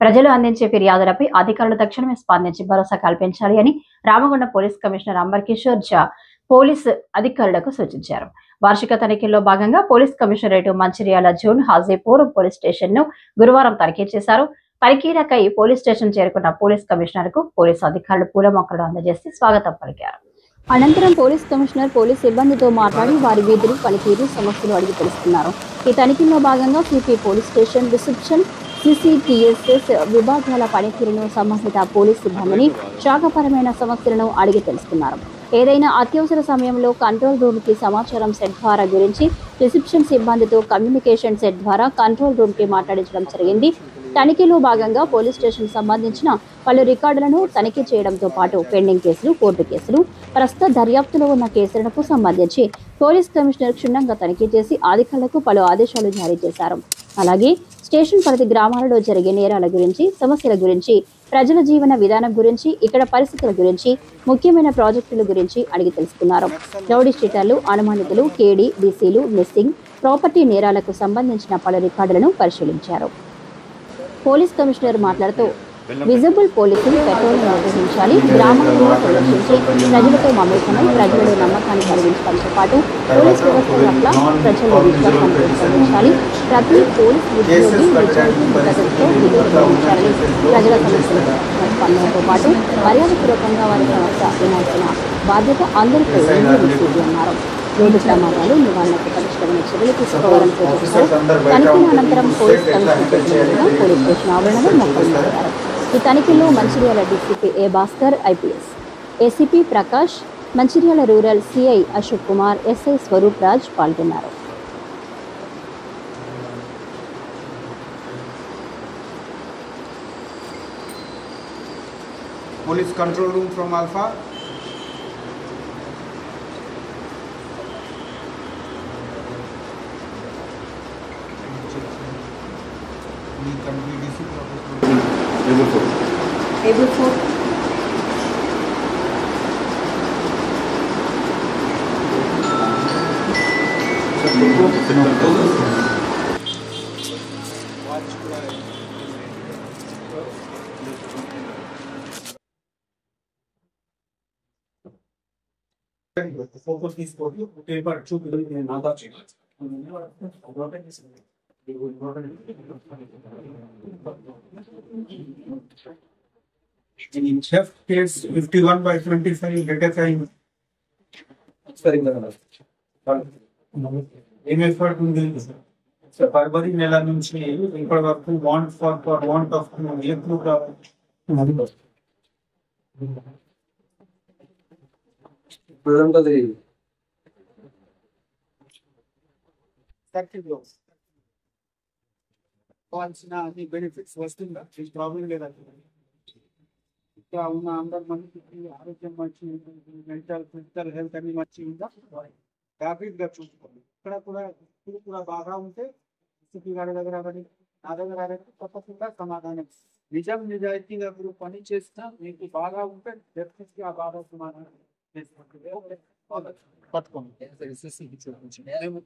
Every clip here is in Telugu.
ప్రజలు అందించే ఫిర్యాదులపై అధికారులు తక్షణమే స్పందించి భరోసా కల్పించాలి అని Ramagundam police commissioner Amber Kishore Jha police అధికారులకు సూచించారు. వార్షిక తనిఖీల్లో భాగంగా police commissionerate Mancherial zone Hajipur police station ను గురువారం తనిఖీ చేశారు. తనిఖీలకై పోలీస్ స్టేషన్ చేరుకున్న పోలీస్ కమిషనర్ కు పోలీసు అధికారులు పూల మొక్కలు అందజేసి స్వాగతం పలికారు. అనంతరం పోలీస్ కమిషనర్ పోలీస్ సిబ్బందితో మాట్లాడి వారి విధులు, పనితీరు, సమస్యలు అడిగి తెలుసుకున్నారు. ఈ తనిఖీల్లో భాగంగా సిపి పోలీస్ స్టేషన్ రిసెప్షన్, సిసిటిఎస్ఎస్ విభాగాల పనితీరును, సంబంధిత పోలీస్ సిబ్బందిని శాఖపరమైన సమస్యలను అడిగి తెలుసుకున్నారు. ఏదైనా అత్యవసర సమయంలో కంట్రోల్ రూమ్ కి సమాచారం సెట్ ద్వారా గురించి రిసెప్షన్ సిబ్బందితో కమ్యూనికేషన్ సెట్ ద్వారా కంట్రోల్ రూమ్ కి మాట్లాడించడం జరిగింది. తనిఖీలో భాగంగా పోలీస్ స్టేషన్ సంబంధించిన పలు రికార్డులను తనిఖీ చేయడంతో పాటు పెండింగ్ కేసులు, కోర్టు కేసులు, ప్రస్తుత దర్యాప్తులో ఉన్న కేసులకు సంబంధించి పోలీస్ కమిషనర్ క్షుణ్ణంగా తనిఖీ చేసి అధికారులకు పలు ఆదేశాలు జారీ చేశారు. అలాగే స్టేషన్ పరిధి గ్రామాలలో జరిగే నేరాల గురించి, సమస్యల గురించి, ప్రజల జీవన విధానం గురించి, ఇక్కడ పరిస్థితుల గురించి, ముఖ్యమైన ప్రాజెక్టుల గురించి అడిగి తెలుసుకున్నారు. రౌడీ షీటర్లు, అనుమానితులు, కేడీ, డీసీలు, మిస్సింగ్, ప్రాపర్టీ నేరాలకు సంబంధించిన పలు రికార్డులను పరిశీలించారు. పోలీస్ కమిషనర్ మాట్లాడుతూ విజిబుల్ పోలీసులు పెట్రోల్ నిర్వహించాలి, గ్రామాలను సందర్శించి ప్రజలతో మమేకమై ప్రజలలో నమ్మకాన్ని కలిగించడంతో పాటు పోలీస్ వ్యవస్థ పట్ల ప్రజల్లో విశ్వాసాన్ని పెంపొందించాలి. ప్రతి పోలీస్ ఉద్యోగి నిజాయితీతో విధులు నిర్వహించాలని, ప్రజల సమస్యలకు స్పందనతో పాటు మర్యాదపూర్వకంగా వారి సమస్య వినాల్సిన బాధ్యత అందరిపై ఉంది అన్నారు. రోడ్డు ప్రమాదాలు నివారణకు పరిష్కరణ చర్యలు తీసుకోవాలని సూచించారు. తనిఖీ అనంతరం పోలీస్ కమిషనర్ పోలీస్ స్టేషన్ ఆవరణలో మొక్కలు నాటారు. ఈ తనిఖీలో Mancherial DCP A Bhaskar IPS, ACP Prakash, Mancherial rural CI Ashok Kumar, SI Swaroop Raj పాల్గొన్నారు. Police control room from Alpha. Able for focus is for you. Paper to be in another channel. In theft case 51/25 letter time. ఫిబ్రవరి నెల నుంచి ఇప్పటి వరకు వాంట్ ఆఫ్ ఎక్కువ కావాల్సిన అన్ని బెనిఫిట్స్ వస్తుందా? ప్రాబ్లం లేదా? ఇక్కడ ఉన్న అందరి మందికి ఆరోగ్యం మంచి, ఫిజికల్ హెల్త్ అన్ని మంచి ఉందా? హ్యాపీగా గా చూసుకోండి. ఇక్కడ కూడా బాగా ఉంటే సిపి గారి దగ్గర కానీ నా దగ్గర తప్పకుండా సమాధానం. నిజాయితీగా మీరు పని చేసినా మీకు బాగా ఉంటే డెఫినెట్లీ ఆ బాగా సమాధానం పట్టుకోండి.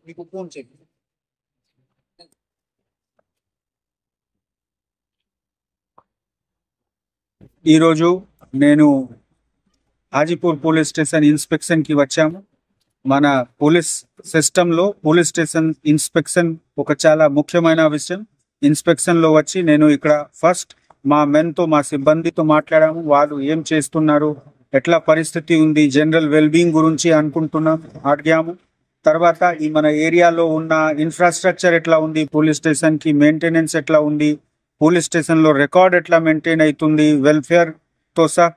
మీకు ఫోన్ చేయండి. ఈరోజు నేను హాజీపూర్ పోలీస్ స్టేషన్ ఇన్స్పెక్షన్కి వచ్చాము. మన పోలీస్ సిస్టంలో పోలీస్ స్టేషన్ ఇన్స్పెక్షన్ ఒక చాలా ముఖ్యమైన విషయం. ఇన్స్పెక్షన్లో వచ్చి నేను ఇక్కడ ఫస్ట్ మా మెన్తో, మా సిబ్బందితో మాట్లాడాము. వాళ్ళు ఏం చేస్తున్నారు, ఎట్లా పరిస్థితి ఉంది, జనరల్ వెల్బీయింగ్ గురించి అడిగాము. తర్వాత ఈ మన ఏరియాలో ఉన్న ఇన్ఫ్రాస్ట్రక్చర్ ఎట్లా ఉంది, పోలీస్ స్టేషన్కి మెయింటెనెన్స్ ఎట్లా ఉంది, పోలీస్ స్టేషన్లో రికార్డ్ ఎట్లా మెయింటైన్ అవుతుంది, వెల్ఫేర్తో సహా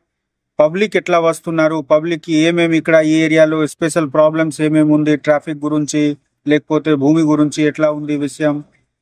పబ్లిక్ ఎట్లా వస్తున్నారు, పబ్లిక్కి ఏమేమి ఇక్కడ ఈ ఏరియాలో స్పెషల్ ప్రాబ్లమ్స్ ఏమేమి ఉంది, ట్రాఫిక్ గురించి లేకపోతే భూమి గురించి ఎట్లా ఉంది విషయం,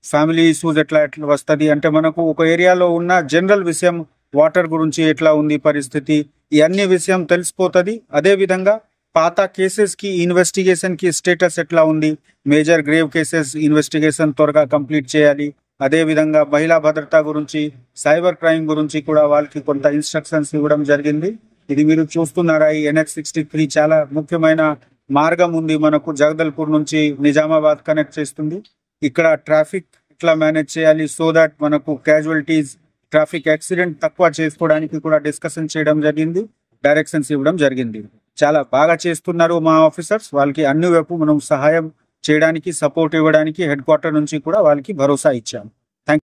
ఫ్యామిలీ ఇష్యూస్ ఎట్లా వస్తుంది అంటే మనకు ఒక ఏరియాలో ఉన్న జనరల్ విషయం, వాటర్ గురించి ఎట్లా ఉంది పరిస్థితి, ఈ అన్ని విషయం తెలిసిపోతుంది. అదేవిధంగా పాత కేసెస్కి ఇన్వెస్టిగేషన్కి స్టేటస్ ఎట్లా ఉంది, మేజర్ గ్రేవ్ కేసెస్ ఇన్వెస్టిగేషన్ త్వరగా కంప్లీట్ చేయాలి. అదేవిధంగా మహిళా భద్రత గురించి, సైబర్ క్రైమ్ గురించి కూడా వాళ్ళకి కొంత ఇన్స్ట్రక్షన్స్ ఇవ్వడం జరిగింది. ఇది మీరు చూస్తున్నారా, ఈ NH63 చాలా ముఖ్యమైన మార్గం ఉంది మనకు, జగదల్పూర్ నుంచి నిజామాబాద్ కనెక్ట్ చేస్తుంది. ఇక్కడ ట్రాఫిక్ ఎట్లా మేనేజ్ చేయాలి సో దాట్ మనకు క్యాజువల్టీస్ ట్రాఫిక్ యాక్సిడెంట్ తక్కువ చేసుకోవడానికి కూడా డిస్కషన్ చేయడం జరిగింది, డైరెక్షన్స్ ఇవ్వడం జరిగింది. చాలా బాగా చేస్తున్నారు మా ఆఫీసర్స్. వాళ్ళకి అన్ని వైపు మనం సహాయం చేయడానికి, సపోర్ట్ ఇవ్వడానికి హెడ్ క్వార్టర్ నుంచి కూడా వాళ్ళకి భరోసా ఇచ్చాము.